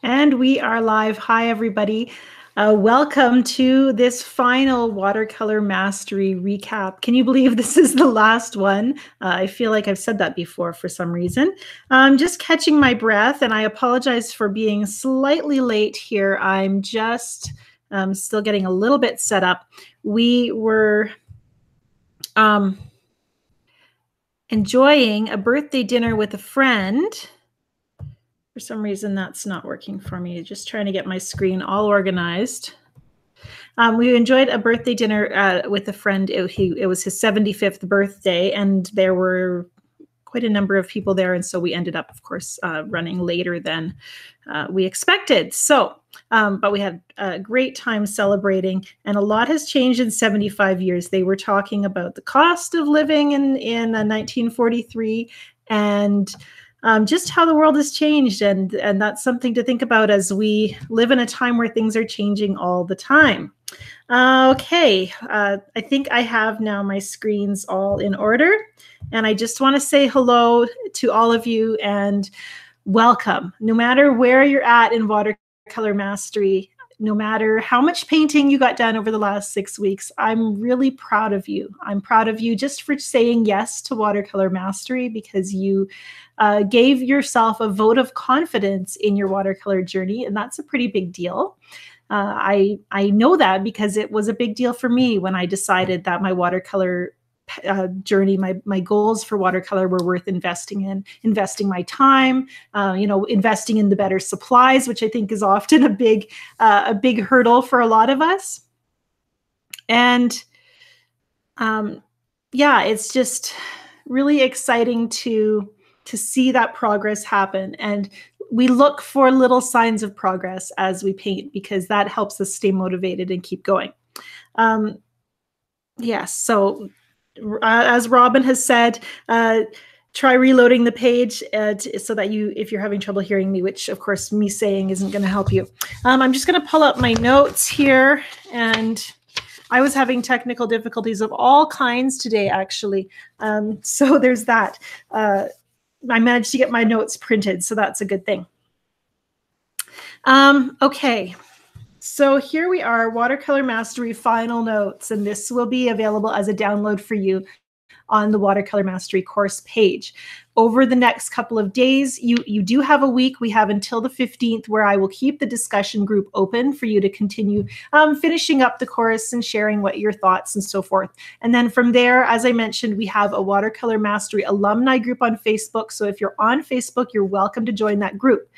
And we are live. Hi, everybody. Welcome to this final Watercolor Mastery recap. Can you believe this is the last one? I feel like I've said that before for some reason. I'm just catching my breath, and I apologize for being slightly late here. I'm just still getting a little bit set up. We were enjoying a birthday dinner with a friend. For some reason, that's not working for me. Just trying to get my screen all organized. We enjoyed a birthday dinner with a friend. It was his 75th birthday, and there were quite a number of people there. And so we ended up, of course, running later than we expected. So, but we had a great time celebrating, and a lot has changed in 75 years. They were talking about the cost of living in 1943 and just how the world has changed, and that's something to think about as we live in a time where things are changing all the time. Okay, I think I have now my screens all in order, and I just want to say hello to all of you and welcome. No matter where you're at in Watercolor Mastery, no matter how much painting you got done over the last 6 weeks, I'm really proud of you. I'm proud of you just for saying yes to Watercolor Mastery, because you gave yourself a vote of confidence in your watercolor journey, and that's a pretty big deal. I know that because it was a big deal for me when I decided that my watercolor journey, my goals for watercolor were worth investing in, investing my time, investing in the better supplies, which I think is often a big hurdle for a lot of us. And yeah, it's just really exciting to see that progress happen. And we look for little signs of progress as we paint, because that helps us stay motivated and keep going. Yes, so as Robin has said, try reloading the page so that if you're having trouble hearing me, which of course me saying isn't going to help you. I'm just going to pull up my notes here, and I was having technical difficulties of all kinds today, actually. So there's that. I managed to get my notes printed, so that's a good thing. Okay. So here we are, Watercolor Mastery final notes, and this will be available as a download for you on the Watercolor Mastery course page. Over the next couple of days, you do have a week. We have until the 15th, where I will keep the discussion group open for you to continue finishing up the course and sharing what your thoughts and so forth. And then from there, as I mentioned, we have a Watercolor Mastery alumni group on Facebook. So if you're on Facebook, you're welcome to join that group.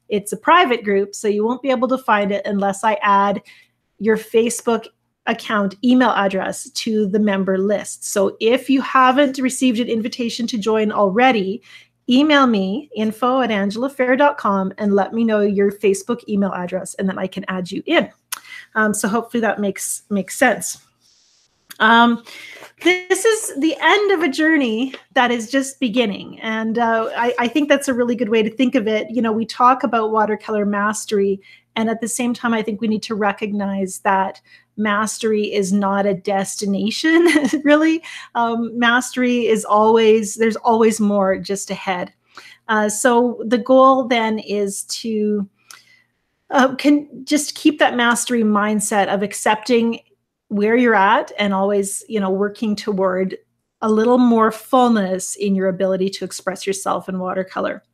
It's a private group, so you won't be able to find it unless I add your Facebook account email address to the member list. So if you haven't received an invitation to join already, email me, info@angelafair.com, and let me know your Facebook email address, and then I can add you in. So hopefully that makes sense. This is the end of a journey that is just beginning. And I think that's a really good way to think of it. You know, we talk about watercolor mastery, and at the same time, I think we need to recognize that mastery is not a destination, really. Mastery is there's always more just ahead. So the goal then is to just keep that mastery mindset of accepting where you're at, and always, working toward a little more fullness in your ability to express yourself in watercolor.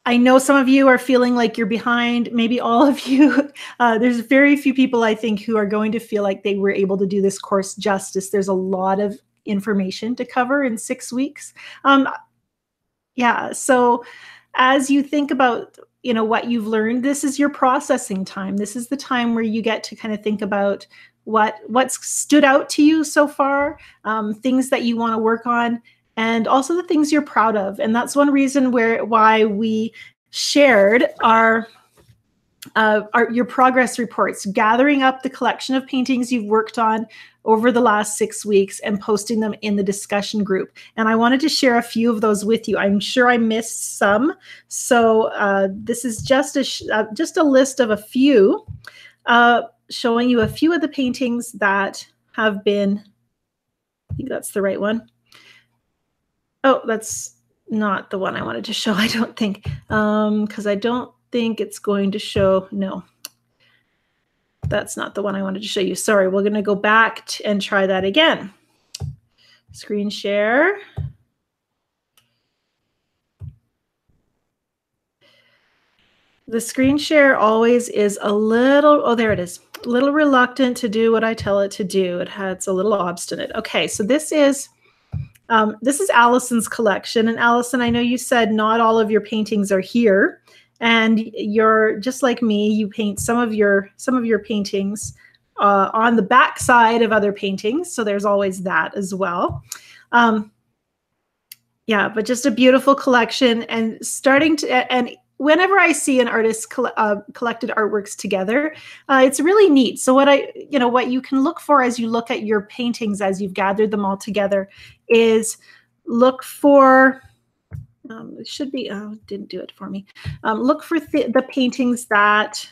I know some of you are feeling like you're behind, maybe all of you. There's very few people, I think, who are going to feel like they were able to do this course justice. There's a lot of information to cover in 6 weeks. Yeah, so as you think about what you've learned, this is your processing time. This is the time where you get to kind of think about what's stood out to you so far, things that you want to work on, and also the things you're proud of. And that's one reason why we shared your progress reports, gathering up the collection of paintings you've worked on over the last 6 weeks and posting them in the discussion group. And I wanted to share a few of those with you. I'm sure I missed some. So this is just a list of a few, showing you a few of the paintings that have been, I think that's the right one. Oh, that's not the one I wanted to show, I don't think, because I don't think it's going to show. No, that's not the one I wanted to show you. Sorry, we're going to go back and try that again. Screen share. The screen share always is a little, oh, there it is, a little reluctant to do what I tell it to do. It's a little obstinate. Okay, so this is Allison's collection. And Allison, I know you said not all of your paintings are here. And you're just like me, you paint some of your paintings on the back side of other paintings. So there's always that as well. Yeah, but just a beautiful collection, and whenever I see an artist collected artworks together, it's really neat. So what you can look for as you look at your paintings, as you've gathered them all together, is look for, it should be, oh, it didn't do it for me. Look for the paintings that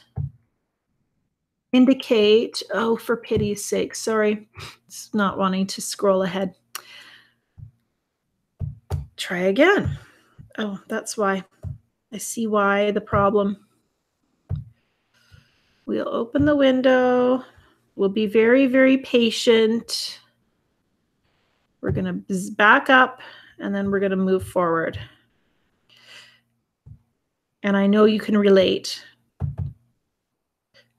indicate, oh, for pity's sake, sorry, it's not wanting to scroll ahead. Try again. Oh, that's why. I see why the problem. We'll open the window. We'll be very, very patient. We're going to back up, and then we're going to move forward. And I know you can relate.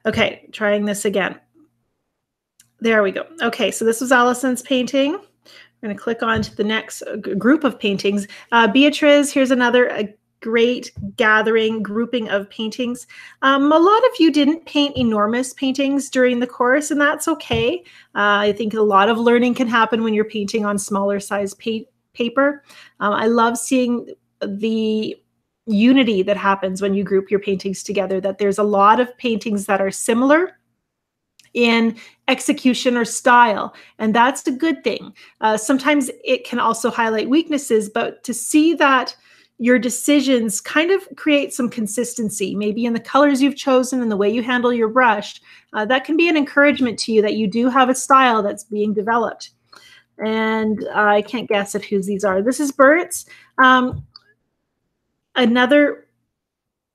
Okay, trying this again. There we go. Okay, so this was Allison's painting. I'm going to click on to the next group of paintings. Beatrice, here's another great grouping of paintings. A lot of you didn't paint enormous paintings during the course, and that's okay. I think a lot of learning can happen when you're painting on smaller size paper. I love seeing the unity that happens when you group your paintings together, that there's a lot of paintings that are similar in execution or style, and that's a good thing. Sometimes it can also highlight weaknesses, but to see that your decisions kind of create some consistency, maybe in the colors you've chosen and the way you handle your brush, that can be an encouragement to you that you do have a style that's being developed. And I can't guess at whose these are. This is Bert's. Another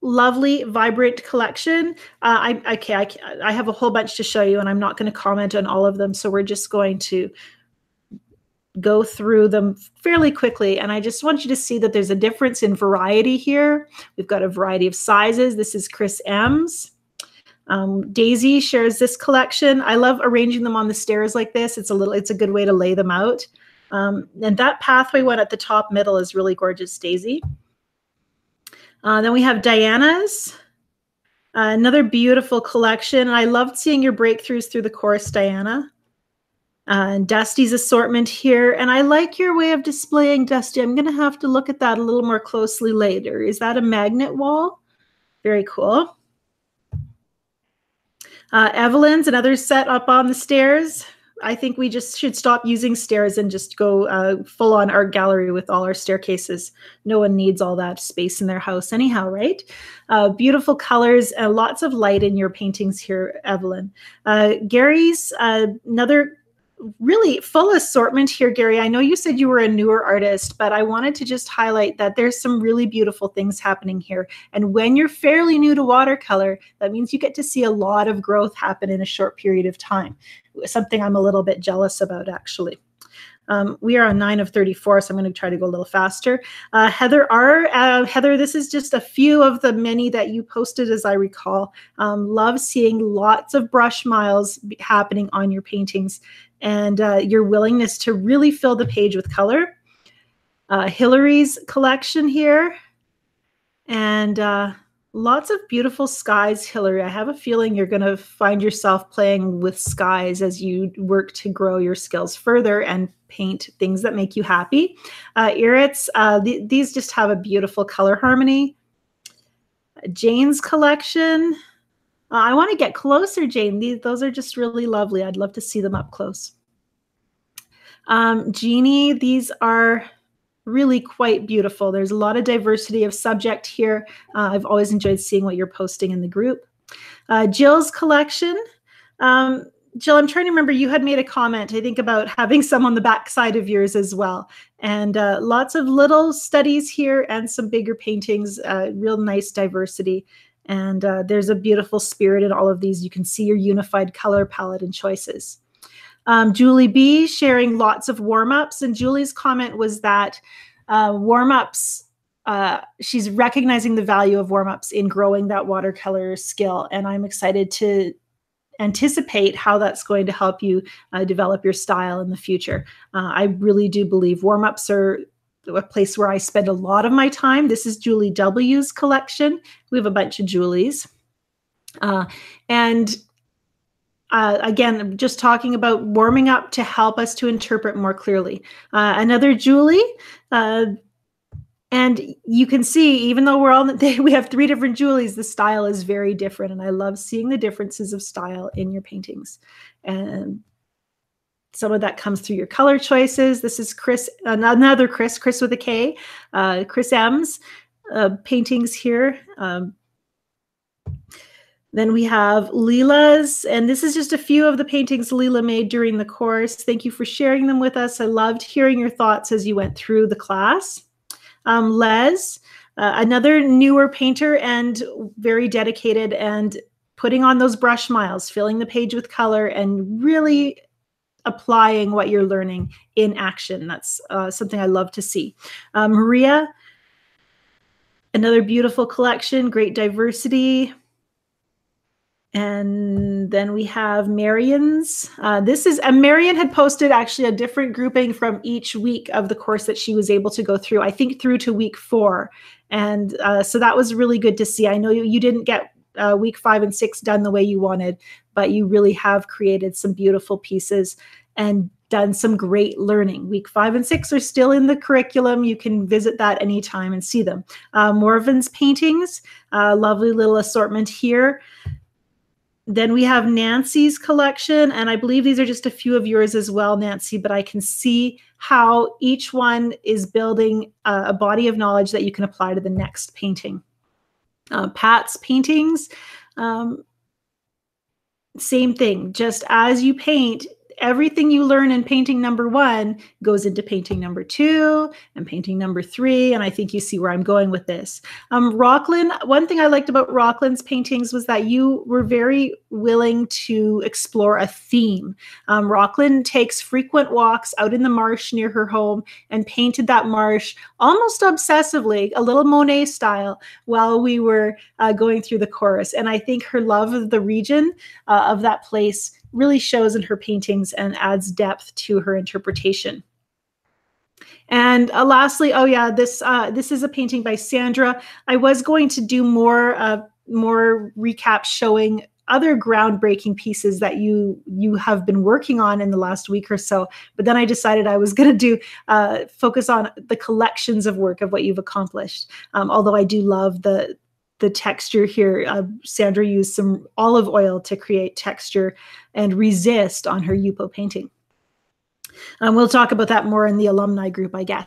lovely, vibrant collection. I have a whole bunch to show you, and I'm not going to comment on all of them, so we're just going to go through them fairly quickly. And I just want you to see that there's a difference in variety here. We've got a variety of sizes. This is Chris M's. Daisy shares this collection. I love arranging them on the stairs like this. It's a good way to lay them out. And that pathway one at the top middle is really gorgeous, Daisy. Then we have Diana's, another beautiful collection. I loved seeing your breakthroughs through the course, Diana. And Dusty's assortment here. And I like your way of displaying, Dusty. I'm going to have to look at that a little more closely later. Is that a magnet wall? Very cool. Evelyn's, another set up on the stairs. I think we just should stop using stairs and just go full on art gallery with all our staircases. No one needs all that space in their house anyhow, right? Beautiful colors, lots of light in your paintings here, Evelyn. Gary's, another really full assortment here, Gary. I know you said you were a newer artist, but I wanted to just highlight that there's some really beautiful things happening here. And when you're fairly new to watercolor, that means you get to see a lot of growth happen in a short period of time. Something I'm a little bit jealous about, actually. We are on 9 of 34, so I'm going to try to go a little faster. Heather R. Heather, this is just a few of the many that you posted, as I recall. Love seeing lots of brush miles happening on your paintings, and your willingness to really fill the page with color. Hillary's collection here, and lots of beautiful skies, Hillary. I have a feeling you're going to find yourself playing with skies as you work to grow your skills further and paint things that make you happy. Iritz, these just have a beautiful color harmony. Jane's collection. I want to get closer, Jane. Those are just really lovely. I'd love to see them up close. Jeannie, these are really quite beautiful. There's a lot of diversity of subject here. I've always enjoyed seeing what you're posting in the group. Jill's collection. Jill, I'm trying to remember, you had made a comment, I think, about having some on the back side of yours as well. And lots of little studies here and some bigger paintings, real nice diversity. And there's a beautiful spirit in all of these. You can see your unified color palette and choices. Julie B sharing lots of warm-ups. And Julie's comment was that warm-ups, she's recognizing the value of warm-ups in growing that watercolor skill. And I'm excited to anticipate how that's going to help you develop your style in the future. I really do believe warm-ups are a place where I spend a lot of my time. This is Julie W's collection. We have a bunch of Julies. And again, just talking about warming up to help us to interpret more clearly. Another Julie, and you can see, even though we have 3 different Julies, the style is very different. And I love seeing the differences of style in your paintings. And some of that comes through your color choices. This is Chris, another Chris with a K, Chris M's paintings here. Then we have Leela's, and this is just a few of the paintings Leela made during the course. Thank you for sharing them with us. I loved hearing your thoughts as you went through the class. Les, another newer painter and very dedicated and putting on those brush miles, filling the page with color and really applying what you're learning in action. That's something I love to see. Maria, another beautiful collection, great diversity. And then we have Marion's. Marion had posted actually a different grouping from each week of the course that she was able to go through, I think through to week 4. And so that was really good to see. I know you didn't get week 5 and 6 done the way you wanted, but you really have created some beautiful pieces and done some great learning. Week 5 and 6 are still in the curriculum. You can visit that anytime and see them. Morven's paintings, lovely little assortment here. Then we have Nancy's collection, and I believe these are just a few of yours as well, Nancy, but I can see how each one is building a body of knowledge that you can apply to the next painting. Pat's paintings, same thing. Just as you paint, everything you learn in painting number 1 goes into painting number 2 and painting number 3. And I think you see where I'm going with this. Rocklin, one thing I liked about Rocklin's paintings was that you were very willing to explore a theme. Rocklin takes frequent walks out in the marsh near her home and painted that marsh almost obsessively, a little Monet style, while we were going through the course. And I think her love of the region of that place really shows in her paintings and adds depth to her interpretation. And lastly, oh yeah, this is a painting by Sandra. I was going to do more recaps showing other groundbreaking pieces that you have been working on in the last week or so, but then I decided I was going to do focus on the collections of work of what you've accomplished. Although I do love the texture here. Sandra used some olive oil to create texture and resist on her Yupo painting. We'll talk about that more in the alumni group, I guess.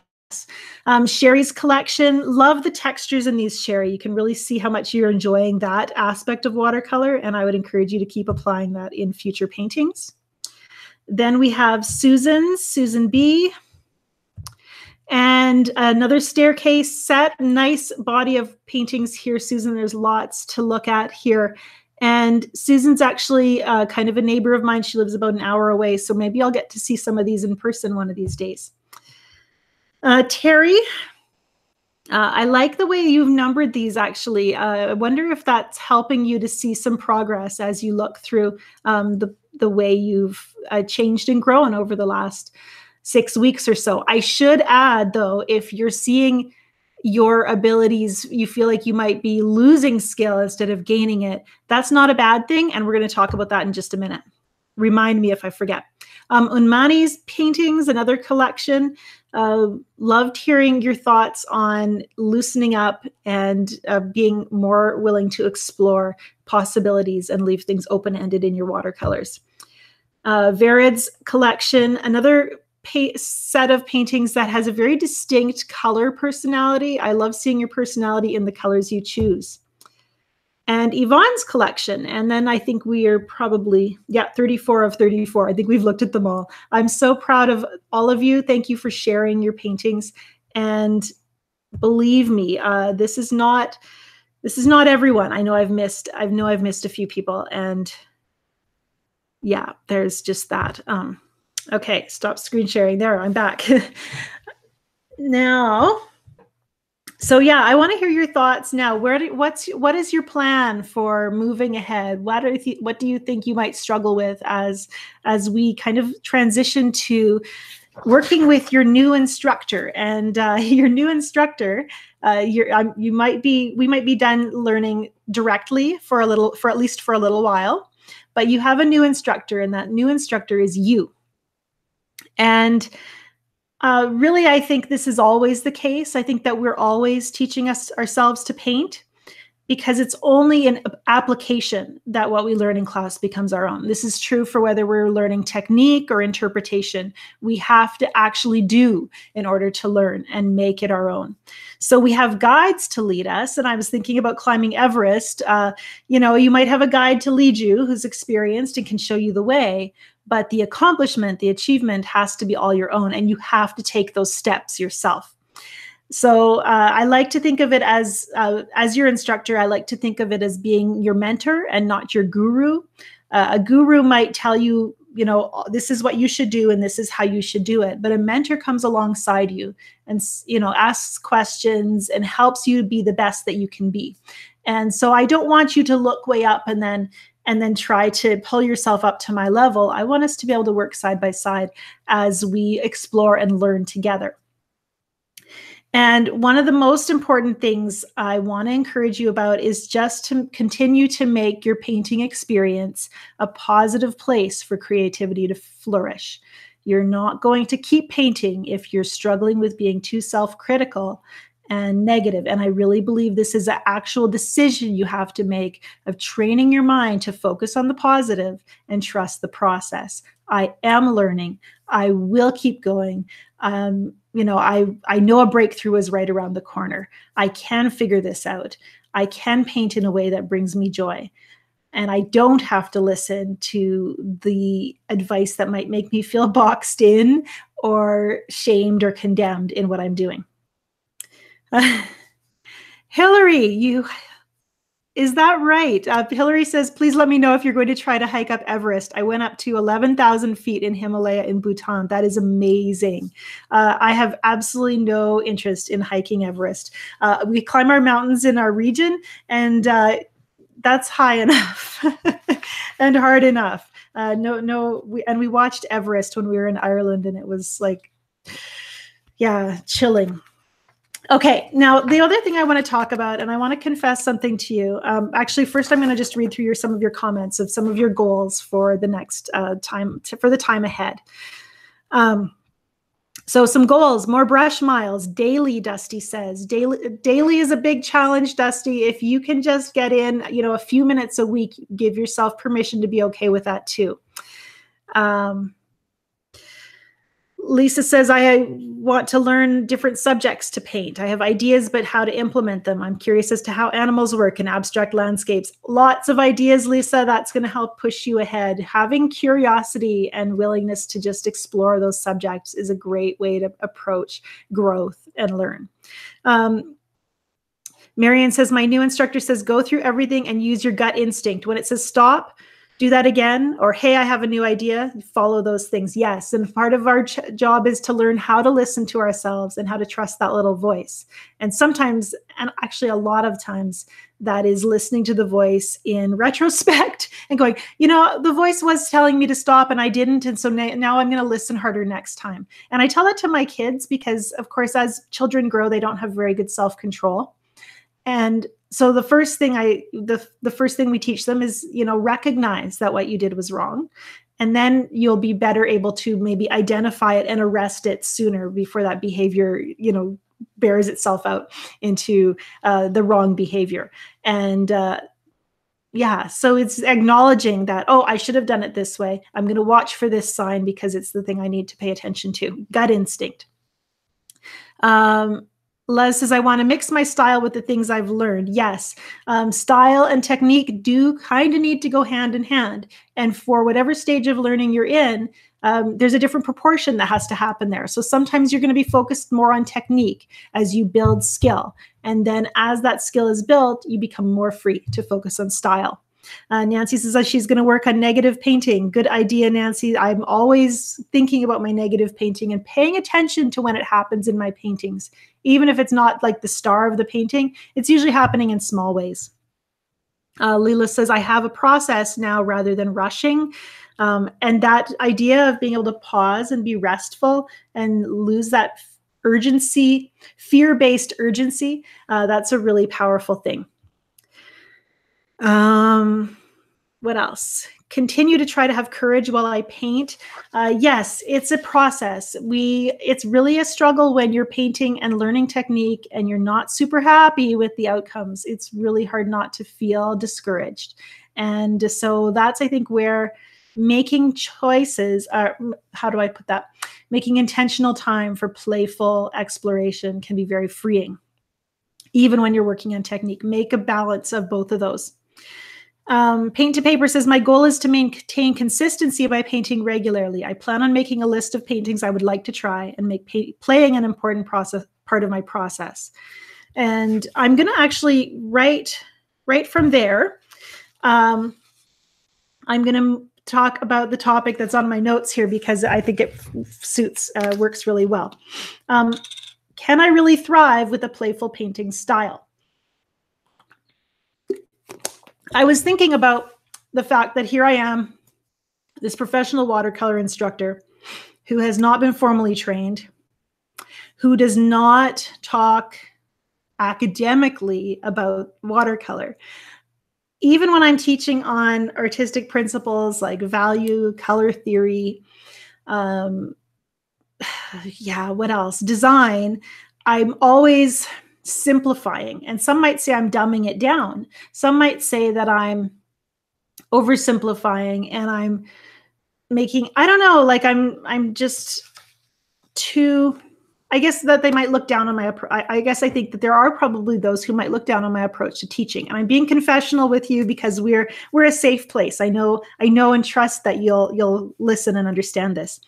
Sherry's collection, love the textures in these, Sherry. You can really see how much you're enjoying that aspect of watercolor, and I would encourage you to keep applying that in future paintings. Then we have Susan B. And another staircase set, nice body of paintings here, Susan. There's lots to look at here. And Susan's actually kind of a neighbor of mine. She lives about an hour away, so maybe I'll get to see some of these in person one of these days. Terry, I like the way you've numbered these, actually. I wonder if that's helping you to see some progress as you look through the way you've changed and grown over the last 6 weeks or so. I should add, though, if you're seeing your abilities, you feel like you might be losing skill instead of gaining it, that's not a bad thing. And we're going to talk about that in just a minute. Remind me if I forget. Unmani's paintings, another collection. Loved hearing your thoughts on loosening up and being more willing to explore possibilities and leave things open-ended in your watercolors. Vered's collection, another set of paintings that has a very distinct color personality. I love seeing your personality in the colors you choose. and Yvonne's collection. And then I think we are probably, 34 of 34. I think we've looked at them all. I'm so proud of all of you. Thank you for sharing your paintings. And believe me, this is not everyone. I know I've missed a few people, and yeah, there's just that. Okay, stop screen sharing. There, I'm back. Now, so yeah, I want to hear your thoughts now. What is your plan for moving ahead? What do you think you might struggle with as we kind of transition to working with your new instructor? And your new instructor, we might be done learning directly for at least for a little while, but you have a new instructor, and that new instructor is you. And really, I think this is always the case. I think that we're always teaching ourselves to paint, because it's only in application that what we learn in class becomes our own. This is true for whether we're learning technique or interpretation. We have to actually do in order to learn and make it our own. So we have guides to lead us. And I was thinking about climbing Everest. You might have a guide to lead you who's experienced and can show you the way, but the accomplishment, the achievement has to be all your own, and you have to take those steps yourself. So I like to think of it as your instructor. I like to think of it as being your mentor and not your guru. A guru might tell you, this is what you should do and this is how you should do it. But a mentor comes alongside you and, asks questions and helps you be the best that you can be. And so I don't want you to look way up and then try to pull yourself up to my level. I want us to be able to work side by side as we explore and learn together. And one of the most important things I want to encourage you about is just to continue to make your painting experience a positive place for creativity to flourish. You're not going to keep painting if you're struggling with being too self-critical and negative. And I really believe this is an actual decision you have to make of training your mind to focus on the positive and trust the process. I am learning. I will keep going. I know a breakthrough is right around the corner. I can figure this out. I can paint in a way that brings me joy. And I don't have to listen to the advice that might make me feel boxed in or shamed or condemned in what I'm doing. Hillary, is that right? Hillary says, please let me know if you're going to try to hike up Everest. I went up to 11,000 feet in Himalaya in Bhutan. That is amazing. I have absolutely no interest in hiking Everest. We climb our mountains in our region, and that's high enough and hard enough. We watched Everest when we were in Ireland, and it was like, chilling. Okay, now the other thing I want to talk about, and I want to confess something to you. Actually, first I'm going to just read through some of your comments of some of your goals for the next for the time ahead. So some goals: more brush miles daily. Dusty says daily is a big challenge. Dusty, if you can just get in, a few minutes a week, give yourself permission to be okay with that too. Lisa says, I want to learn different subjects to paint. I have ideas, but how to implement them. I'm curious as to how animals work in abstract landscapes. Lots of ideas, Lisa. That's going to help push you ahead. Having curiosity and willingness to just explore those subjects is a great way to approach growth and learn. Marian says, my new instructor says, go through everything and use your gut instinct. When it says stop, do that again, or hey, I have a new idea, follow those things. Yes, and part of our job is to learn how to listen to ourselves and how to trust that little voice. And sometimes, and actually a lot of times, that is listening to the voice in retrospect and going, the voice was telling me to stop and I didn't, and so now I'm going to listen harder next time. And I tell that to my kids because, of course, as children grow, they don't have very good self-control. And so the first thing we teach them is, recognize that what you did was wrong. And then you'll be better able to maybe identify it and arrest it sooner before that behavior, bears itself out into the wrong behavior. And so it's acknowledging that, oh, I should have done it this way. I'm going to watch for this sign because it's the thing I need to pay attention to. Gut instinct. Les says, I want to mix my style with the things I've learned. Yes, style and technique do kind of need to go hand in hand. And for whatever stage of learning you're in, there's a different proportion that has to happen there. So sometimes you're going to be focused more on technique as you build skill. And then as that skill is built, you become more free to focus on style. Nancy says that she's going to work on negative painting. Good idea, Nancy. I'm always thinking about my negative painting and paying attention to when it happens in my paintings. Even if it's not like the star of the painting, it's usually happening in small ways. Leela says, I have a process now rather than rushing. And that idea of being able to pause and be restful and lose that urgency, fear-based urgency, that's a really powerful thing. What else? Continue to try to have courage while I paint. Yes, it's a process. It's really a struggle when you're painting and learning technique and you're not super happy with the outcomes. It's really hard not to feel discouraged. And so that's, I think, where making choices are, how do I put that? Making intentional time for playful exploration can be very freeing. Even when you're working on technique, make a balance of both of those. Paint to Paper says, my goal is to maintain consistency by painting regularly. I plan on making a list of paintings I would like to try and make playing an important part of my process. And I'm going to actually right from there. I'm going to talk about the topic that's on my notes here because I think it works really well. Can I really thrive with a playful painting style? I was thinking about the fact that here I am, this professional watercolor instructor who has not been formally trained, who does not talk academically about watercolor. Even when I'm teaching on artistic principles like value, color theory, what else? Design, I'm always simplifying. And some might say I'm dumbing it down. Some might say that I'm oversimplifying and I'm making, I don't know, like I'm just too, I guess that they might look down on my, I guess I think that there are probably those who might look down on my approach to teaching. And I'm being confessional with you because we're a safe place. I know and trust that you'll listen and understand this.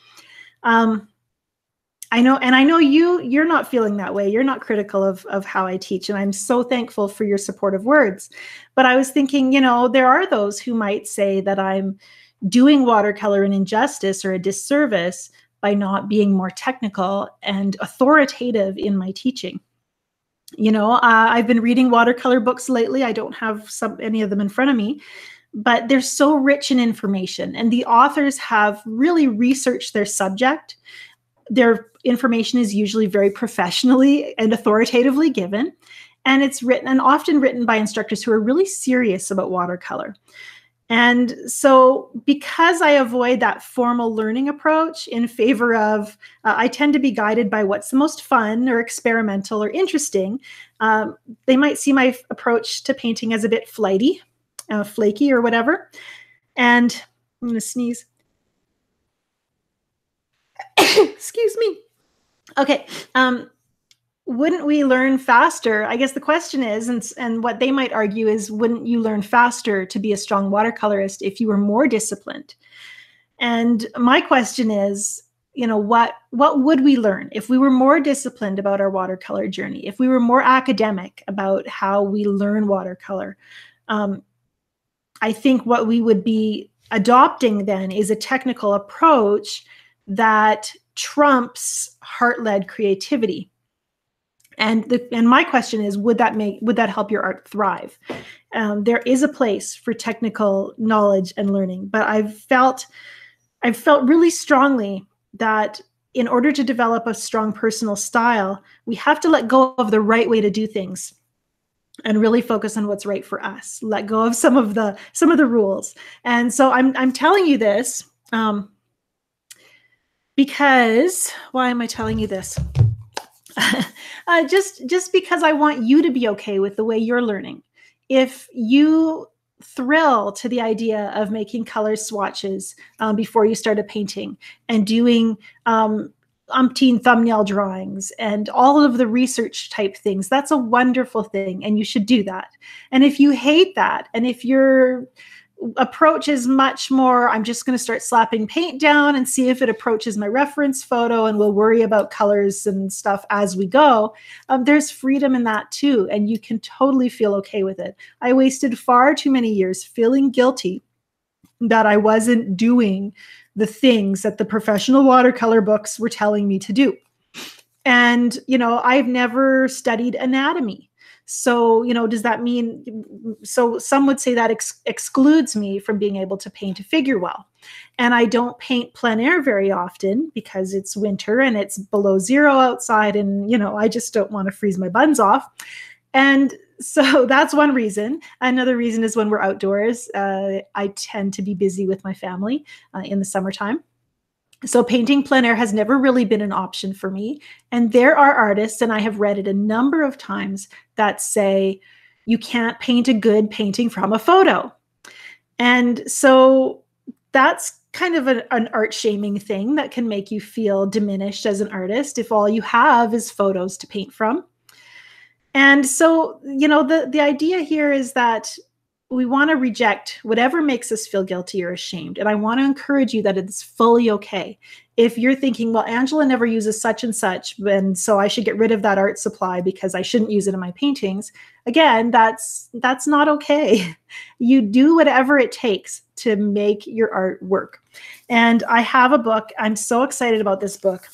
I know you're not feeling that way. You're not critical of how I teach. And I'm so thankful for your supportive words. But I was thinking, there are those who might say that I'm doing watercolor an injustice or a disservice by not being more technical and authoritative in my teaching. I've been reading watercolor books lately. I don't have any of them in front of me, but they're so rich in information. And the authors have really researched their subject. Their information is usually very professionally and authoritatively given, and it's often written by instructors who are really serious about watercolor. And so because I avoid that formal learning approach in favor of, I tend to be guided by what's the most fun or experimental or interesting. They might see my approach to painting as a bit flighty, flaky or whatever. And I'm going to sneeze. Excuse me. Okay. Wouldn't we learn faster? I guess the question is, and what they might argue is, wouldn't you learn faster to be a strong watercolorist if you were more disciplined? And my question is, what would we learn if we were more disciplined about our watercolor journey? If we were more academic about how we learn watercolor? I think what we would be adopting then is a technical approach that trumps heart-led creativity. And my question is, would that help your art thrive? There is a place for technical knowledge and learning, but I've felt really strongly that in order to develop a strong personal style, we have to let go of the right way to do things and really focus on what's right for us. Let go of some of the rules. And so I'm telling you this because, why am I telling you this? Just because I want you to be okay with the way you're learning. If you thrill to the idea of making color swatches before you start a painting and doing umpteen thumbnail drawings and all of the research type things. That's a wonderful thing, and you should do that. And if you hate that, and if your approach is much more, I'm just going to start slapping paint down and see if it approaches my reference photo, and we'll worry about colors and stuff as we go, there's freedom in that too, and you can totally feel okay with it. I wasted far too many years feeling guilty that I wasn't doing the things that the professional watercolor books were telling me to do. And, I've never studied anatomy. So, does that mean, so some would say that excludes me from being able to paint a figure well. And I don't paint plein air very often because it's winter and it's below zero outside. And, I just don't want to freeze my buns off. And so that's one reason. Another reason is when we're outdoors, I tend to be busy with my family in the summertime. So painting plein air has never really been an option for me. And there are artists, and I have read it a number of times, that say you can't paint a good painting from a photo. And so that's kind of an art shaming thing that can make you feel diminished as an artist if all you have is photos to paint from. And so, the idea here is that we want to reject whatever makes us feel guilty or ashamed. And I want to encourage you that it's fully okay. If you're thinking, well, Angela never uses such and such, and so I should get rid of that art supply because I shouldn't use it in my paintings. Again, that's not okay. You do whatever it takes to make your art work. And I have a book. I'm so excited about this book.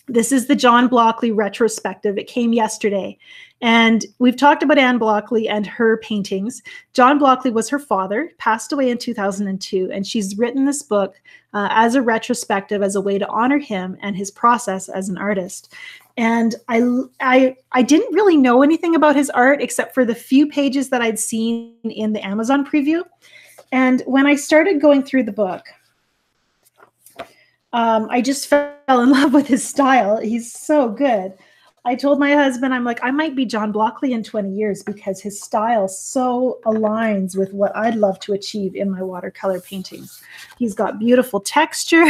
This is the John Blockley retrospective. It came yesterday. And we've talked about Anne Blockley and her paintings. John Blockley was her father, passed away in 2002. And she's written this book as a retrospective, as a way to honor him and his process as an artist. And I didn't really know anything about his art except for the few pages that I'd seen in the Amazon preview. And when I started going through the book, I just fell in love with his style. He's so good. I told my husband, I'm like, I might be John Blockley in 20 years because his style so aligns with what I'd love to achieve in my watercolor paintings. He's got beautiful texture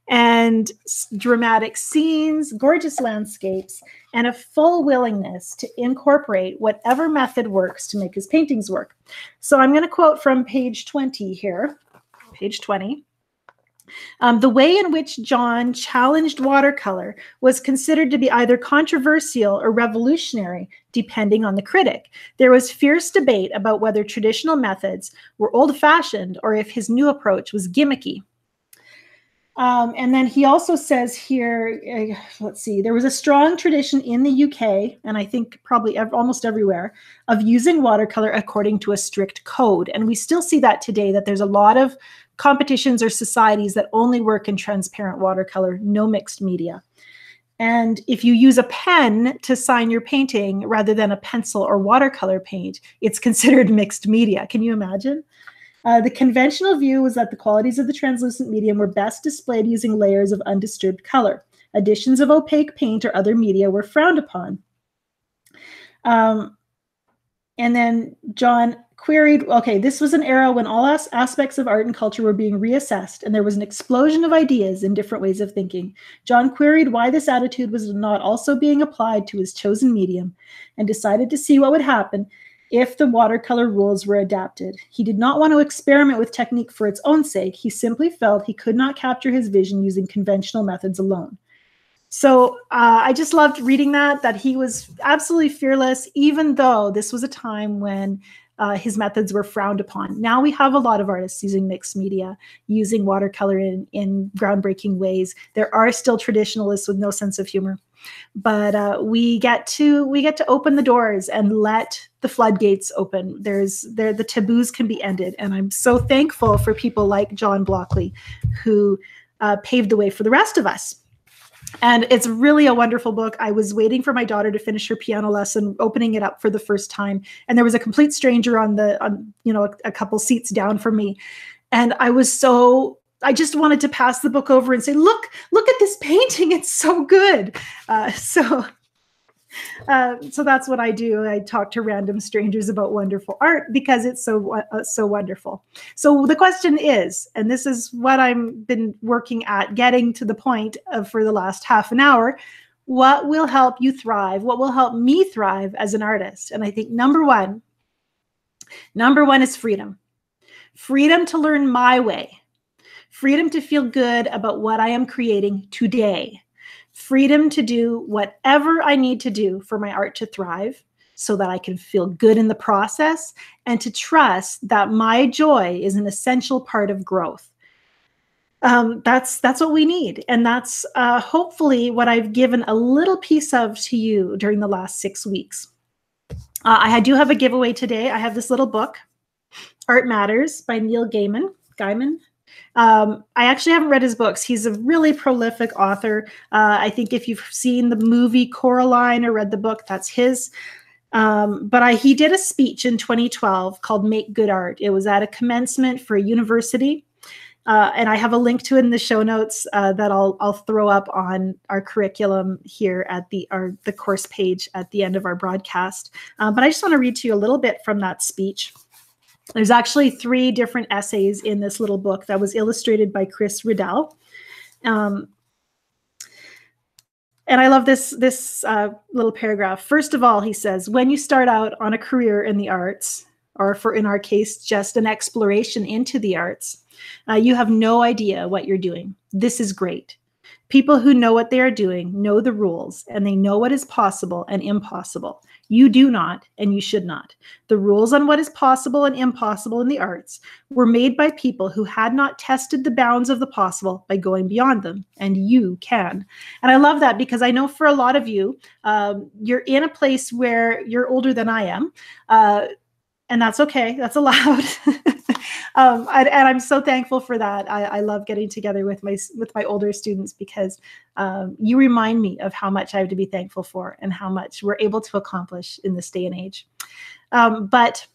and dramatic scenes, gorgeous landscapes, and a full willingness to incorporate whatever method works to make his paintings work. So I'm going to quote from page 20 here, page 20. The way in which John challenged watercolor was considered to be either controversial or revolutionary, depending on the critic. There was fierce debate about whether traditional methods were old-fashioned or if his new approach was gimmicky. And then he also says here, let's see, there was a strong tradition in the UK, and I think probably almost everywhere, of using watercolor according to a strict code. And we still see that today, that there's a lot of competitions or societies that only work in transparent watercolor, no mixed media. And if you use a pen to sign your painting rather than a pencil or watercolor paint, it's considered mixed media. Can you imagine? The conventional view was that the qualities of the translucent medium were best displayed using layers of undisturbed color. Additions of opaque paint or other media were frowned upon. And then John queried, okay, this was an era when all aspects of art and culture were being reassessed, and there was an explosion of ideas and different ways of thinking. John queried why this attitude was not also being applied to his chosen medium, and decided to see what would happen if the watercolor rules were adapted. He did not want to experiment with technique for its own sake. He simply felt he could not capture his vision using conventional methods alone. So I just loved reading that he was absolutely fearless, even though this was a time when his methods were frowned upon. Now we have a lot of artists using mixed media, using watercolor in groundbreaking ways. There are still traditionalists with no sense of humor, but we get to open the doors and let the floodgates open. The taboos can be ended, and I'm so thankful for people like John Blockley, who paved the way for the rest of us. And it's really a wonderful book. I was waiting for my daughter to finish her piano lesson, opening it up for the first time. And there was a complete stranger on a couple seats down from me. And I just wanted to pass the book over and say, look at this painting. It's so good. So So that's what I do. I talk to random strangers about wonderful art because it's so wonderful. So the question is, and this is what I've been working at getting to the point of for the last half an hour, what will help you thrive? What will help me thrive as an artist? And I think number one is freedom. Freedom to learn my way. Freedom to feel good about what I am creating today. Freedom to do whatever I need to do for my art to thrive so that I can feel good in the process and to trust that my joy is an essential part of growth. That's what we need. And that's hopefully what I've given a little piece of to you during the last 6 weeks. I do have a giveaway today. I have this little book, Art Matters by Neil Gaiman. I actually haven't read his books. He's a really prolific author. I think if you've seen the movie Coraline or read the book, that's his. But he did a speech in 2012 called Make Good Art. It was at a commencement for a university. And I have a link to it in the show notes that I'll throw up on our curriculum here at the course page at the end of our broadcast. But I just want to read to you a little bit from that speech. There's actually 3 different essays in this little book that was illustrated by Chris Riddell. And I love this little paragraph. First of all, he says, when you start out on a career in the arts, or in our case, just an exploration into the arts, you have no idea what you're doing. This is great. People who know what they are doing know the rules, and they know what is possible and impossible. You do not, and you should not. The rules on what is possible and impossible in the arts were made by people who had not tested the bounds of the possible by going beyond them, and you can. And I love that because I know for a lot of you, you're in a place where you're older than I am, and that's okay. That's allowed. And I'm so thankful for that. I love getting together with my older students because you remind me of how much I have to be thankful for and how much we're able to accomplish in this day and age. But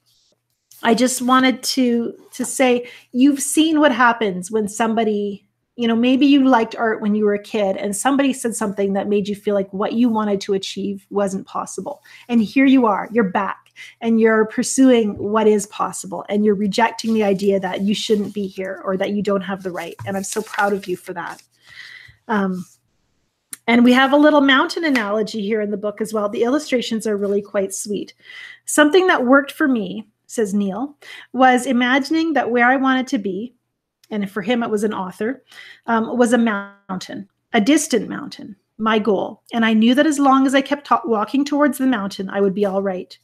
I just wanted to say, you've seen what happens when somebody, maybe you liked art when you were a kid and somebody said something that made you feel like what you wanted to achieve wasn't possible. And here you are, you're back and you're pursuing what is possible and you're rejecting the idea that you shouldn't be here or that you don't have the right. And I'm so proud of you for that. And we have a little mountain analogy here in the book as well. The illustrations are really quite sweet. Something that worked for me, says Neil, was imagining that where I wanted to be, and for him it was an author, was a mountain, a distant mountain, my goal. And I knew that as long as I kept walking towards the mountain, I would be all right.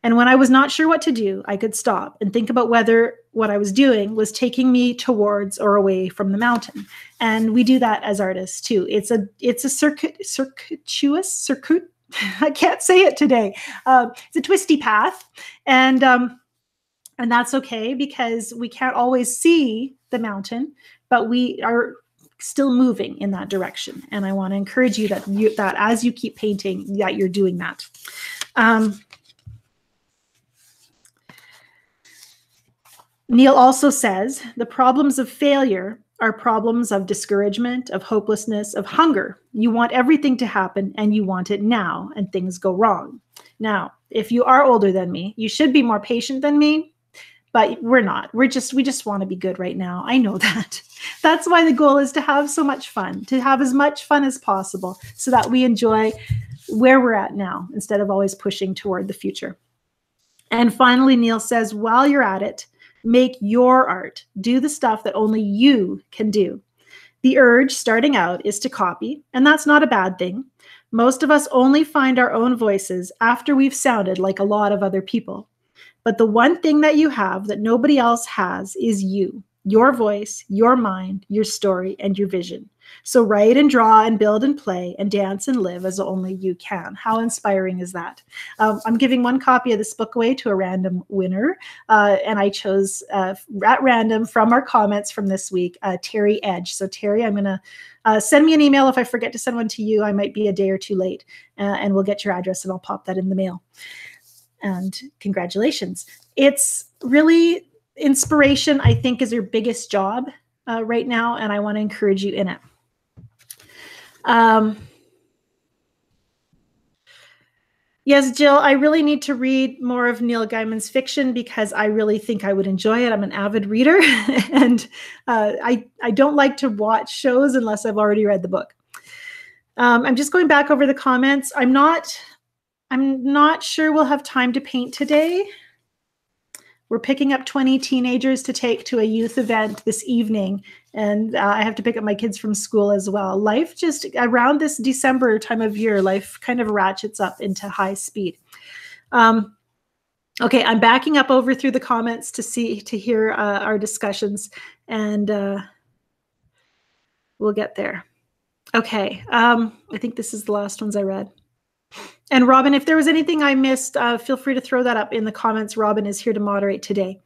And when I was not sure what to do, I could stop and think about whether what I was doing was taking me towards or away from the mountain. And we do that as artists too. It's a circuit. I can't say it today. It's a twisty path. And that's okay because we can't always see the mountain, but we are still moving in that direction. And I want to encourage you that as you keep painting, that you're doing that. Neil also says the problems of failure are problems of discouragement, of hopelessness, of hunger. You want everything to happen and you want it now, and things go wrong. Now, if you are older than me, you should be more patient than me, but we're not. We just want to be good right now. I know that. That's why the goal is to have so much fun, to have as much fun as possible so that we enjoy where we're at now instead of always pushing toward the future. And finally, Neil says, while you're at it, make your art. Do the stuff that only you can do. The urge starting out is to copy, and that's not a bad thing. Most of us only find our own voices after we've sounded like a lot of other people. But the one thing that you have that nobody else has is you, your voice, your mind, your story, and your vision. So write and draw and build and play and dance and live as only you can. How inspiring is that? I'm giving one copy of this book away to a random winner. And I chose at random from our comments from this week, Terry Edge. So Terry, I'm going to send me an email. If I forget to send one to you, I might be a day or two late. And we'll get your address and I'll pop that in the mail. And congratulations. It's really inspiration, I think, is your biggest job right now. And I want to encourage you in it. Yes, Jill, I really need to read more of Neil Gaiman's fiction because I really think I would enjoy it. I'm an avid reader, and I don't like to watch shows unless I've already read the book. I'm just going back over the comments. I'm not sure we'll have time to paint today. We're picking up 20 teenagers to take to a youth event this evening, and I have to pick up my kids from school as well. Life just, around this December time of year, life kind of ratchets up into high speed. Okay, I'm backing up over through the comments to hear our discussions, and we'll get there. Okay, I think this is the last ones I read. And Robin, if there was anything I missed, feel free to throw that up in the comments. Robin is here to moderate today.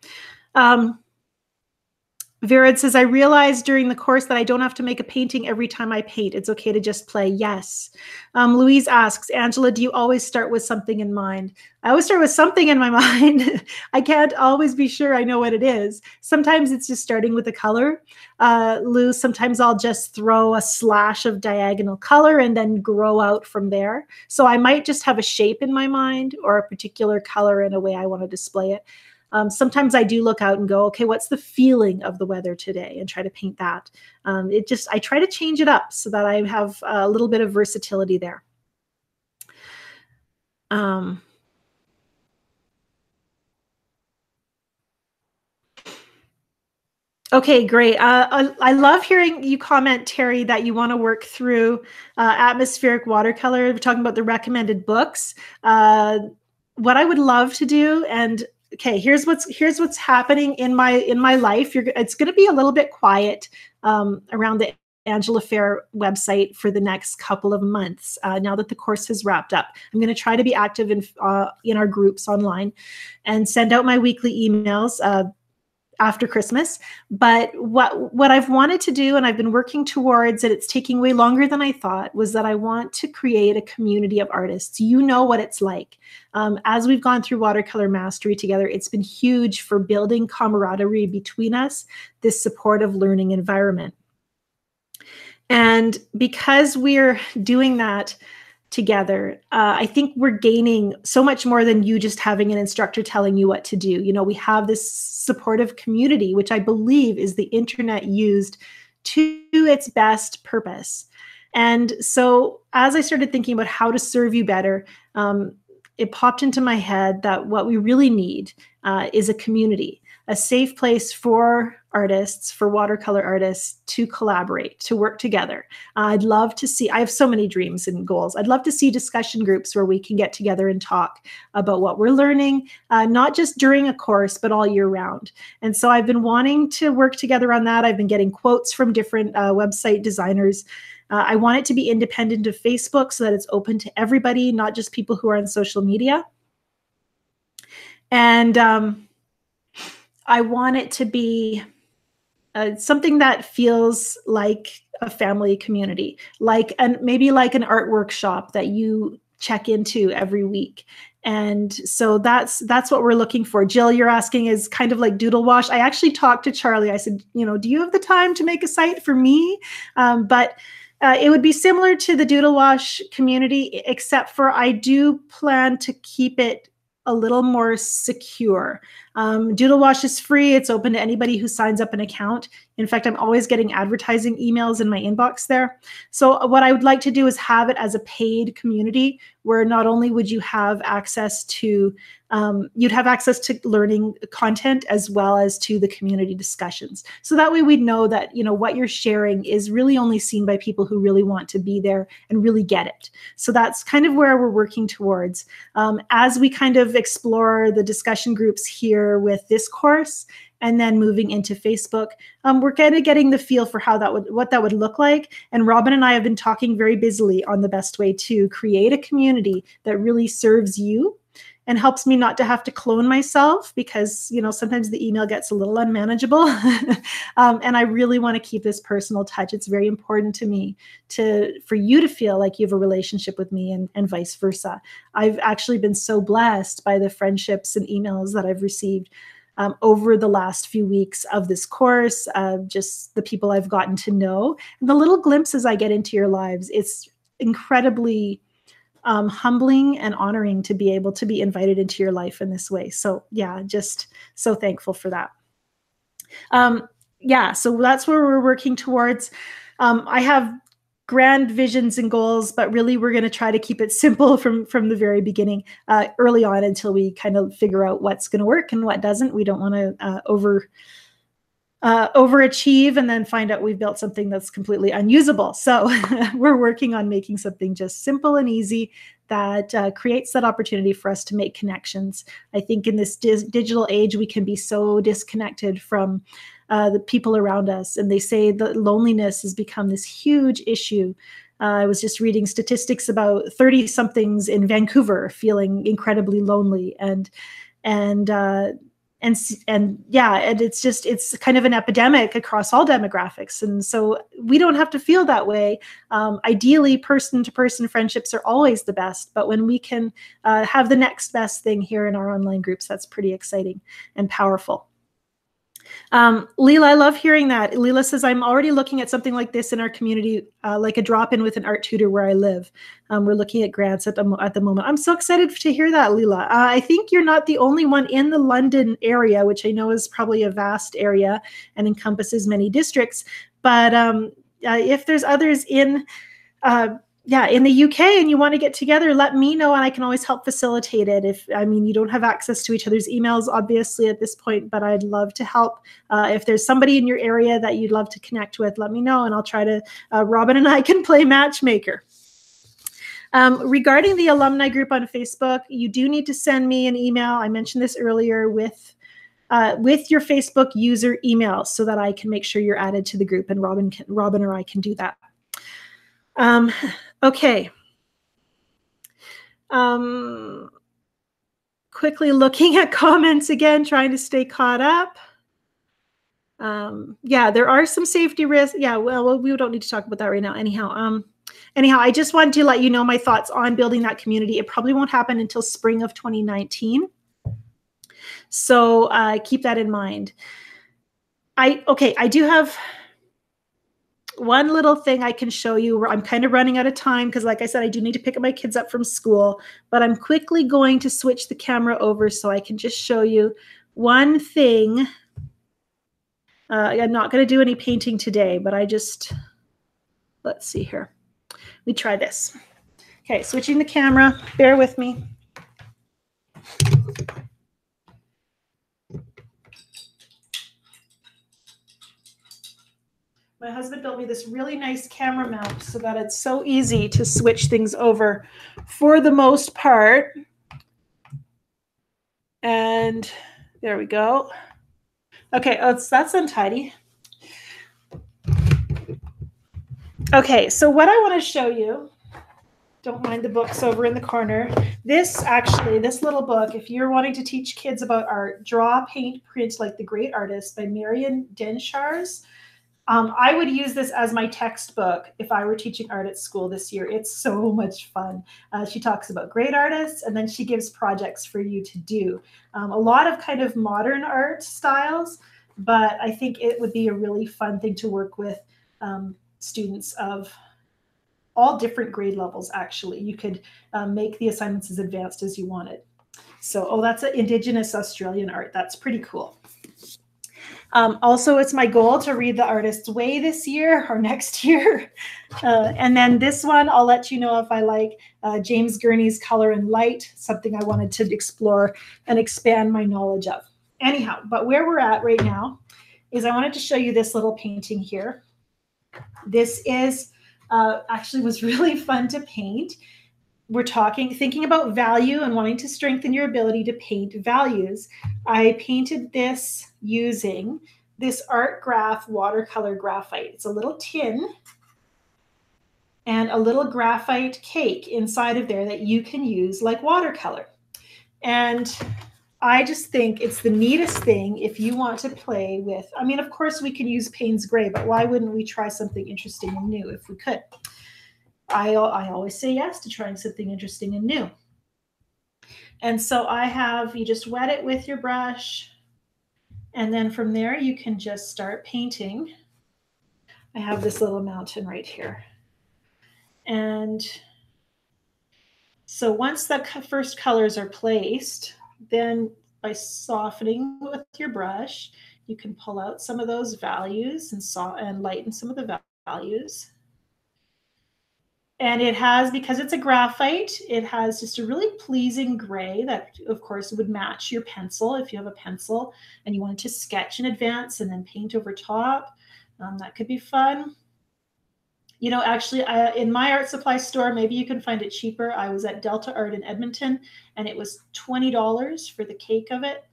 Virid says, I realized during the course that I don't have to make a painting every time I paint. It's okay to just play. Yes. Louise asks, Angela, do you always start with something in mind? I always start with something in my mind. I can't always be sure I know what it is. Sometimes it's just starting with a color. Lou, sometimes I'll just throw a slash of diagonal color and then grow out from there. So I might just have a shape in my mind or a particular color in a way I want to display it. Sometimes I do look out and go, okay, what's the feeling of the weather today, and try to paint that. I try to change it up so that I have a little bit of versatility there. Okay, great. I love hearing you comment, Terry, that you want to work through atmospheric watercolor. We're talking about the recommended books. What I would love to do, and okay, here's what's happening in my life. It's going to be a little bit quiet around the Angela Fair website for the next couple of months. Now that the course has wrapped up, I'm going to try to be active in our groups online and send out my weekly emails after Christmas. But what I've wanted to do, and I've been working towards, and it's taking way longer than I thought, was that I want to create a community of artists. You know what it's like. As we've gone through Watercolor Mastery together, it's been huge for building camaraderie between us, this supportive learning environment. And because we're doing that together, I think we're gaining so much more than you just having an instructor telling you what to do. You know, we have this supportive community, which I believe is the internet used to its best purpose. And so as I started thinking about how to serve you better, it popped into my head that what we really need is a community, a safe place for artists, for watercolor artists to collaborate, to work together. I'd love to see, I have so many dreams and goals. I'd love to see discussion groups where we can get together and talk about what we're learning, not just during a course, but all year round. And so I've been wanting to work together on that. I've been getting quotes from different website designers. I want it to be independent of Facebook so that it's open to everybody, not just people who are on social media. And I want it to be something that feels like a family community, maybe like an art workshop that you check into every week. And so that's what we're looking for. Jill, you're asking is kind of like Doodle Wash. I actually talked to Charlie. I said, do you have the time to make a site for me? But it would be similar to the Doodle Wash community, except for I do plan to keep it a little more secure. Doodle Wash is free. It's open to anybody who signs up an account. In fact, I'm always getting advertising emails in my inbox there. So what I would like to do is have it as a paid community where not only would you have access to, you'd have access to learning content as well as to the community discussions. So that way we'd know that, what you're sharing is really only seen by people who really want to be there and really get it. So that's kind of where we're working towards. As we kind of explore the discussion groups here with this course, and then moving into Facebook, we're kind of getting the feel for what that would look like. And Robin and I have been talking very busily on the best way to create a community that really serves you and helps me not to have to clone myself, because sometimes the email gets a little unmanageable. And I really want to keep this personal touch. It's very important to me for you to feel like you have a relationship with me, and vice versa. I've actually been so blessed by the friendships and emails that I've received over the last few weeks of this course, just the people I've gotten to know, and the little glimpses I get into your lives. It's incredibly humbling and honoring to be able to be invited into your life in this way. So yeah, just so thankful for that. Yeah, so that's where we're working towards. I have grand visions and goals, but really we're going to try to keep it simple from the very beginning, early on, until we kind of figure out what's going to work and what doesn't. We don't want to overachieve and then find out we've built something that's completely unusable. So we're working on making something just simple and easy that creates that opportunity for us to make connections. I think in this digital age, we can be so disconnected from the people around us. And they say that loneliness has become this huge issue. I was just reading statistics about 30-somethings in Vancouver feeling incredibly lonely, and yeah, and it's kind of an epidemic across all demographics. And so we don't have to feel that way. Ideally, person-to-person friendships are always the best, but when we can have the next best thing here in our online groups, that's pretty exciting and powerful. Leela, I love hearing that. Leela says, I'm already looking at something like this in our community, like a drop-in with an art tutor where I live. We're looking at grants at the moment. I'm so excited to hear that, Leela. I think you're not the only one in the London area, which I know is probably a vast area and encompasses many districts. But if there's others in in the UK and you want to get together, let me know and I can always help facilitate it. You don't have access to each other's emails, obviously, at this point, but I'd love to help. If there's somebody in your area that you'd love to connect with, let me know and I'll try to, Robin and I can play matchmaker. Regarding the alumni group on Facebook, you do need to send me an email. I mentioned this earlier with your Facebook user email so that I can make sure you're added to the group, and Robin or I can do that. Okay. Quickly looking at comments again, trying to stay caught up. Yeah, there are some safety risks. Yeah, well, we don't need to talk about that right now. Anyhow, I just wanted to let you know my thoughts on building that community. It probably won't happen until spring of 2019. So keep that in mind. I do have one little thing I can show you where I'm kind of running out of time because, like I said, I do need to pick up my kids up from school, but I'm quickly going to switch the camera over so I can just show you one thing. I'm not going to do any painting today, but let's see here. We try this. Okay, switching the camera. Bear with me. My husband built me this really nice camera mount so that it's so easy to switch things over for the most part. And there we go. Okay, that's untidy. Okay, so what I want to show you, don't mind the books over in the corner. This little book, if you're wanting to teach kids about art, Draw, Paint, Print Like the Great Artist by Marion Denshars. I would use this as my textbook if I were teaching art at school this year. It's so much fun. She talks about great artists, and then she gives projects for you to do. A lot of kind of modern art styles, but I think it would be a really fun thing to work with students of all different grade levels, actually. You could make the assignments as advanced as you wanted. So, that's an Indigenous Australian art. That's pretty cool. Also, it's my goal to read The Artist's Way this year or next year. And then this one, I'll let you know if I like James Gurney's Color and Light, something I wanted to explore and expand my knowledge of. Anyhow, but where we're at right now is I wanted to show you this little painting here. This is actually was really fun to paint. We're thinking about value and wanting to strengthen your ability to paint values. I painted this using this Art Graph watercolor graphite. It's a little tin and a little graphite cake inside of there that you can use like watercolor. And I just think it's the neatest thing if you want to play with. I mean, of course, we can use Payne's Gray, but why wouldn't we try something interesting and new if we could? I always say yes to trying something interesting and new. And so you just wet it with your brush. And then from there, you can just start painting. I have this little mountain right here. And So once the first colors are placed, then by softening with your brush, you can pull out some of those values and lighten some of the values. And it has, because it's a graphite, it has just a really pleasing gray that, of course, would match your pencil if you have a pencil and you wanted to sketch in advance and then paint over top. That could be fun. You know, actually, in my art supply store, maybe you can find it cheaper. I was at Delta Art in Edmonton, and it was $20 for the cake of it.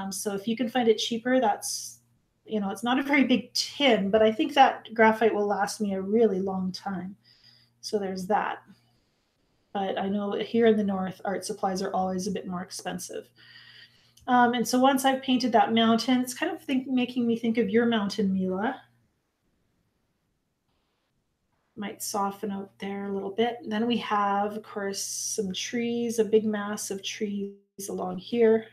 So if you can find it cheaper, that's, you know, it's not a very big tin, but I think that graphite will last me a really long time. So there's that. But I know here in the north, art supplies are always a bit more expensive. And so once I've painted that mountain, it's kind of making me think of your mountain, Mila. Might soften out there a little bit. And then we have, of course, some trees, a big mass of trees along here.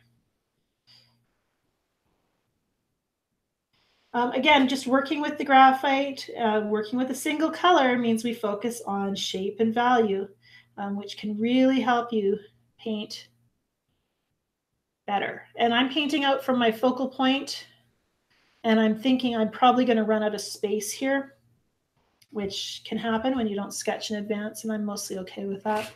Again, just working with the graphite, working with a single color means we focus on shape and value, which can really help you paint better. And I'm painting out from my focal point, and I'm thinking I'm probably going to run out of space here, which can happen when you don't sketch in advance, and I'm mostly okay with that.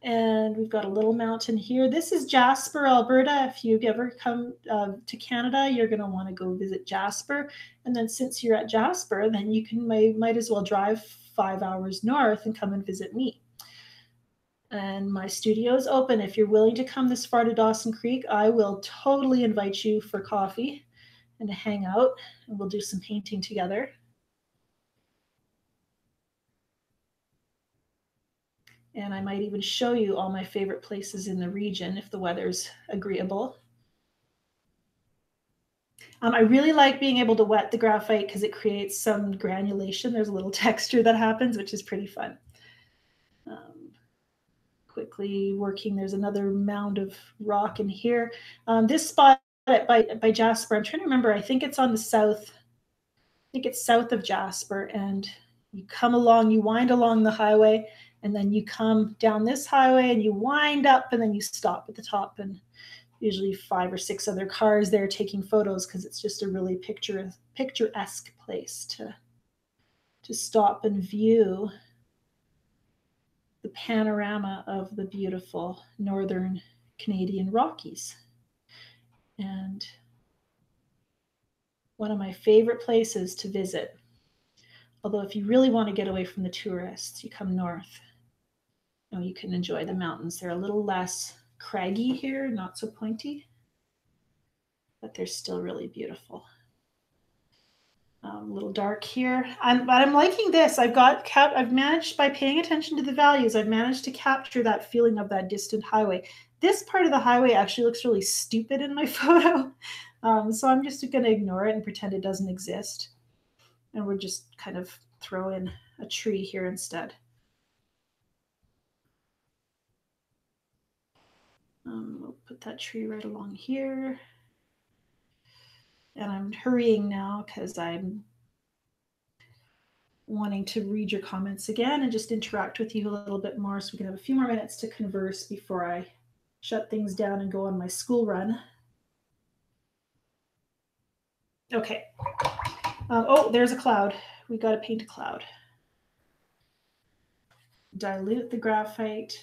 And we've got a little mountain here. This is Jasper, Alberta. If you ever come to Canada, you're going to want to go visit Jasper. And then since you're at Jasper, then you can might as well drive 5 hours north and come and visit me. And my studio is open. If you're willing to come this far to Dawson Creek, I will totally invite you for coffee and to hang out, and we'll do some painting together. And I might even show you all my favorite places in the region if the weather's agreeable. I really like being able to wet the graphite because it creates some granulation. There's a little texture that happens, which is pretty fun. Quickly working, there's another mound of rock in here. This spot by Jasper, I'm trying to remember, I think it's on the south, I think it's south of Jasper, and you come along, you wind along the highway, and then you come down this highway and you wind up and then you stop at the top, and usually 5 or 6 other cars there taking photos because it's just a really picturesque place to stop and view the panorama of the beautiful northern Canadian Rockies. And one of my favorite places to visit. Although if you really want to get away from the tourists, you come north. You know, you can enjoy the mountains. They're a little less craggy here, not so pointy, but they're still really beautiful. A little dark here, but I'm liking this. I've managed, by paying attention to the values, I've managed to capture that feeling of that distant highway. This part of the highway actually looks really stupid in my photo, so I'm just going to ignore it and pretend it doesn't exist. And we're just kind of throw in a tree here instead. We'll put that tree right along here. And I'm hurrying now because I'm wanting to read your comments again and just interact with you a little bit more so we can have a few more minutes to converse before I shut things down and go on my school run. Okay. Oh, there's a cloud. We got to paint a cloud. Dilute the graphite.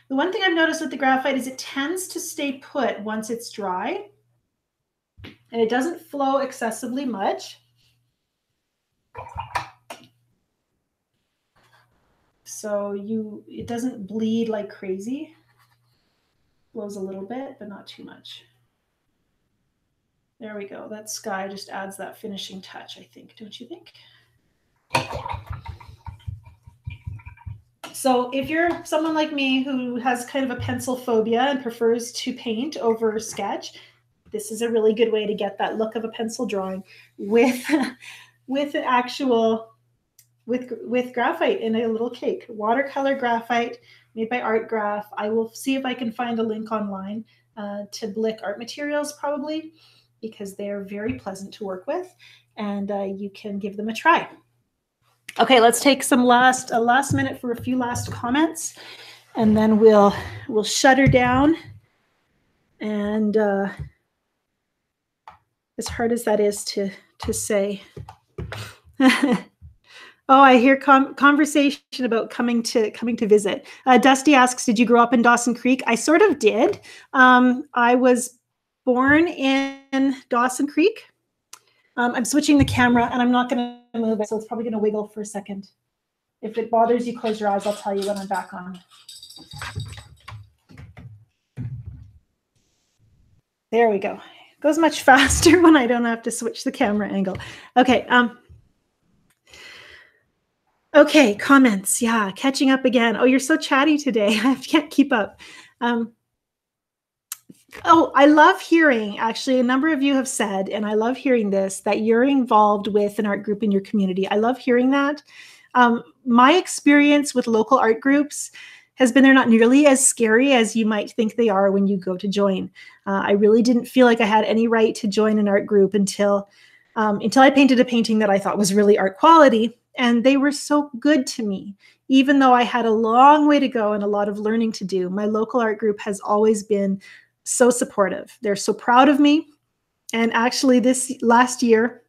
The one thing I've noticed with the graphite is it tends to stay put once it's dry, and it doesn't flow excessively much. So it doesn't bleed like crazy. Flows a little bit, but not too much. There we go. That sky just adds that finishing touch, I think. Don't you think? So if you're someone like me who has kind of a pencil phobia and prefers to paint over sketch, this is a really good way to get that look of a pencil drawing with an actual with graphite in a little cake. Watercolor graphite made by Art Graph. I will see if I can find a link online to Blick Art Materials, probably, because they're very pleasant to work with, and you can give them a try. Okay, let's take a last minute for a few last comments. and then we'll shut her down. And as hard as that is to say. Oh, I hear conversation about coming to visit. Dusty asks, did you grow up in Dawson Creek? I sort of did. I was born in Dawson Creek. I'm switching the camera and I'm not going to move it, so it's probably going to wiggle for a second. If it bothers you, close your eyes. I'll tell you when I'm back on. There we go. It goes much faster when I don't have to switch the camera angle. Okay. Okay, comments. Yeah, catching up again. Oh, you're so chatty today. I can't keep up. Oh, I love hearing, actually, a number of you have said, and I love hearing this, that you're involved with an art group in your community. I love hearing that. My experience with local art groups has been they're not nearly as scary as you might think they are when you go to join. I really didn't feel like I had any right to join an art group until I painted a painting that I thought was really art quality. And they were so good to me. Even though I had a long way to go and a lot of learning to do, my local art group has always been so supportive. They're so proud of me. And actually this last year,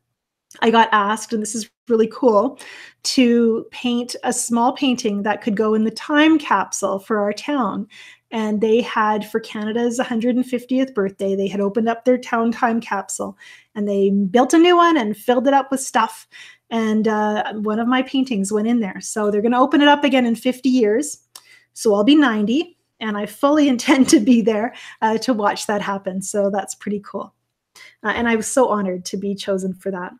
I got asked, and this is really cool, to paint a small painting that could go in the time capsule for our town. And they had, for Canada's 150th birthday, they had opened up their town time capsule and they built a new one and filled it up with stuff. And one of my paintings went in there. So they're going to open it up again in 50 years. So I'll be 90 and I fully intend to be there to watch that happen. So that's pretty cool. And I was so honored to be chosen for that.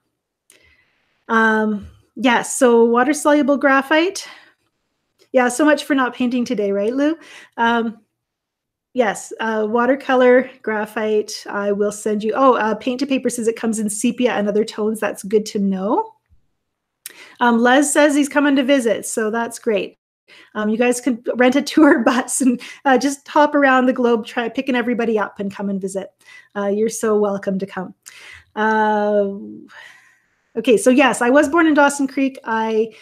Yes, so water-soluble graphite. Yeah, so much for not painting today, right, Lou? Yes, watercolor graphite. I will send you. Oh, Paint to Paper says it comes in sepia and other tones. That's good to know. Les says he's coming to visit, so that's great. You guys can rent a tour bus and just hop around the globe, try picking everybody up and come and visit. You're so welcome to come. Okay, so yes, I was born in Dawson Creek. I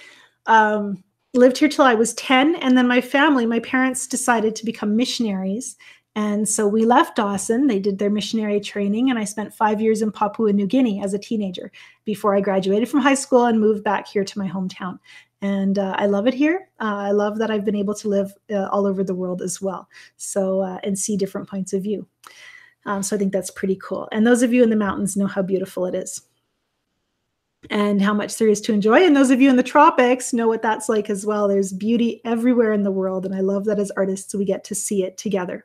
lived here till I was 10, and then my parents decided to become missionaries. And so we left Dawson. They did their missionary training, and I spent 5 years in Papua New Guinea as a teenager before I graduated from high school and moved back here to my hometown. And I love it here. I love that I've been able to live all over the world as well, so and see different points of view. So I think that's pretty cool. And those of you in the mountains know how beautiful it is and how much there is to enjoy. And those of you in the tropics know what that's like as well. There's beauty everywhere in the world, and I love that as artists we get to see it together.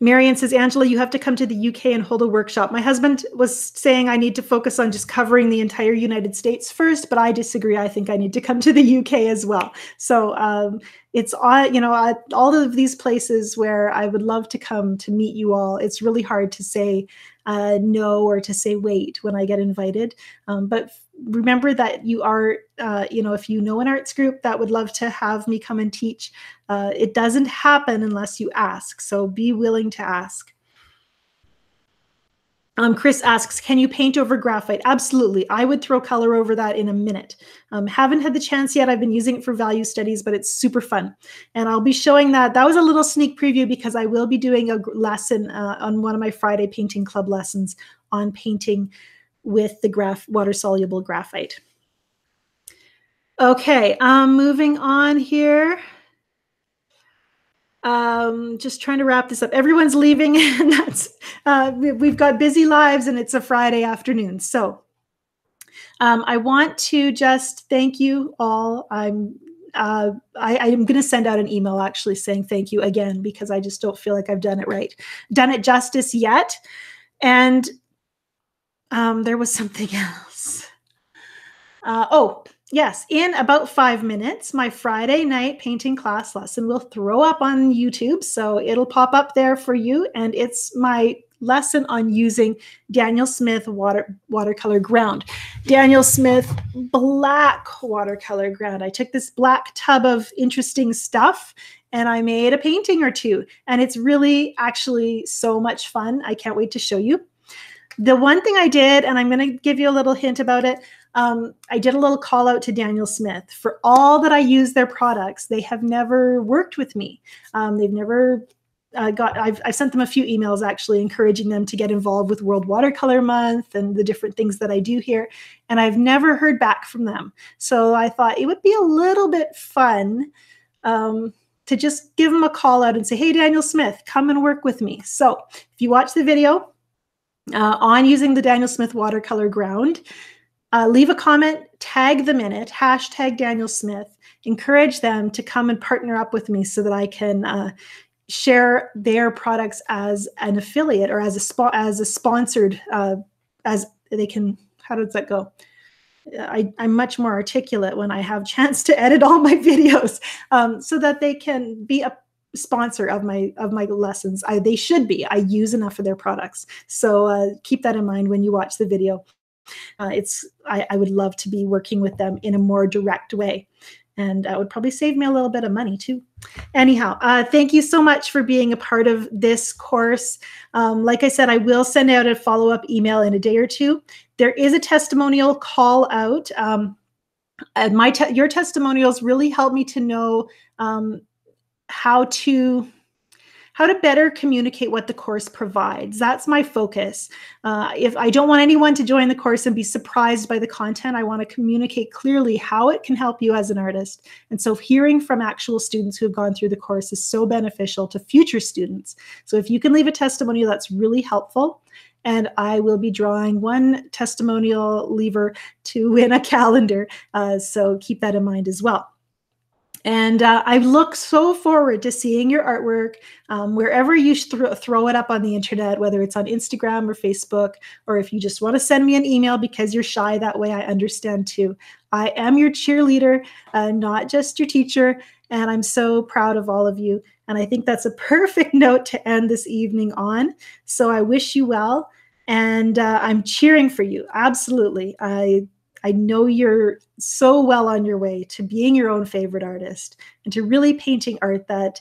Marian says, Angela, you have to come to the UK and hold a workshop. My husband was saying I need to focus on just covering the entire United States first, but I disagree. I think I need to come to the UK as well. So it's all of these places where I would love to come to meet you all. It's really hard to say no or to say wait when I get invited. But remember that you are, if you know an arts group that would love to have me come and teach, it doesn't happen unless you ask. So be willing to ask. Chris asks, can you paint over graphite? Absolutely. I would throw color over that in a minute. Haven't had the chance yet. I've been using it for value studies, but it's super fun. And I'll be showing that. That was a little sneak preview because I will be doing a lesson on one of my Friday Painting Club lessons on painting with the water-soluble graphite. Okay, moving on here. Just trying to wrap this up. Everyone's leaving, and that's we've got busy lives, and it's a Friday afternoon. So I want to just thank you all. I'm going to send out an email actually saying thank you again because I just don't feel like I've done it justice yet. And there was something else. Oh, yes. In about 5 minutes, my Friday night painting class lesson will throw up on YouTube. So it'll pop up there for you. And it's my lesson on using Daniel Smith watercolor ground. Daniel Smith black watercolor ground. I took this black tub of interesting stuff and I made a painting or two. And it's really actually so much fun. I can't wait to show you. The one thing I did, and I'm going to give you a little hint about it, I did a little call out to Daniel Smith. For all that I use their products, they have never worked with me. They've never I've sent them a few emails actually encouraging them to get involved with World Watercolor Month and the different things that I do here. And I've never heard back from them. So I thought it would be a little bit fun to just give them a call out and say, hey, Daniel Smith, come and work with me. So if you watch the video on using the Daniel Smith watercolor ground, leave a comment, tag them in it, hashtag Daniel Smith, encourage them to come and partner up with me so that I can share their products as an affiliate or as a sponsored, as they can, how does that go? I'm much more articulate when I have a chance to edit all my videos, so that they can be a sponsor of my lessons. They should be. I use enough of their products. So keep that in mind when you watch the video. I would love to be working with them in a more direct way. And that would probably save me a little bit of money too. Anyhow, thank you so much for being a part of this course. Like I said, I will send out a follow-up email in a day or two. There is a testimonial call out. And your testimonials really help me to know how to better communicate what the course provides. That's my focus. If I don't want anyone to join the course and be surprised by the content, I want to communicate clearly how it can help you as an artist. And so hearing from actual students who have gone through the course is so beneficial to future students. So if you can leave a testimonial, that's really helpful. And I will be drawing one testimonial lever to win a calendar. So keep that in mind as well. And I look so forward to seeing your artwork wherever you throw it up on the internet, whether it's on Instagram or Facebook, or if you just want to send me an email because you're shy, that way I understand too. I am your cheerleader, not just your teacher, and I'm so proud of all of you. And I think that's a perfect note to end this evening on. So I wish you well, and I'm cheering for you, absolutely. I know you're so well on your way to being your own favorite artist and to really painting art that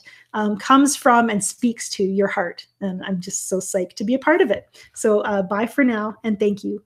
comes from and speaks to your heart. And I'm just so psyched to be a part of it. So bye for now, and thank you.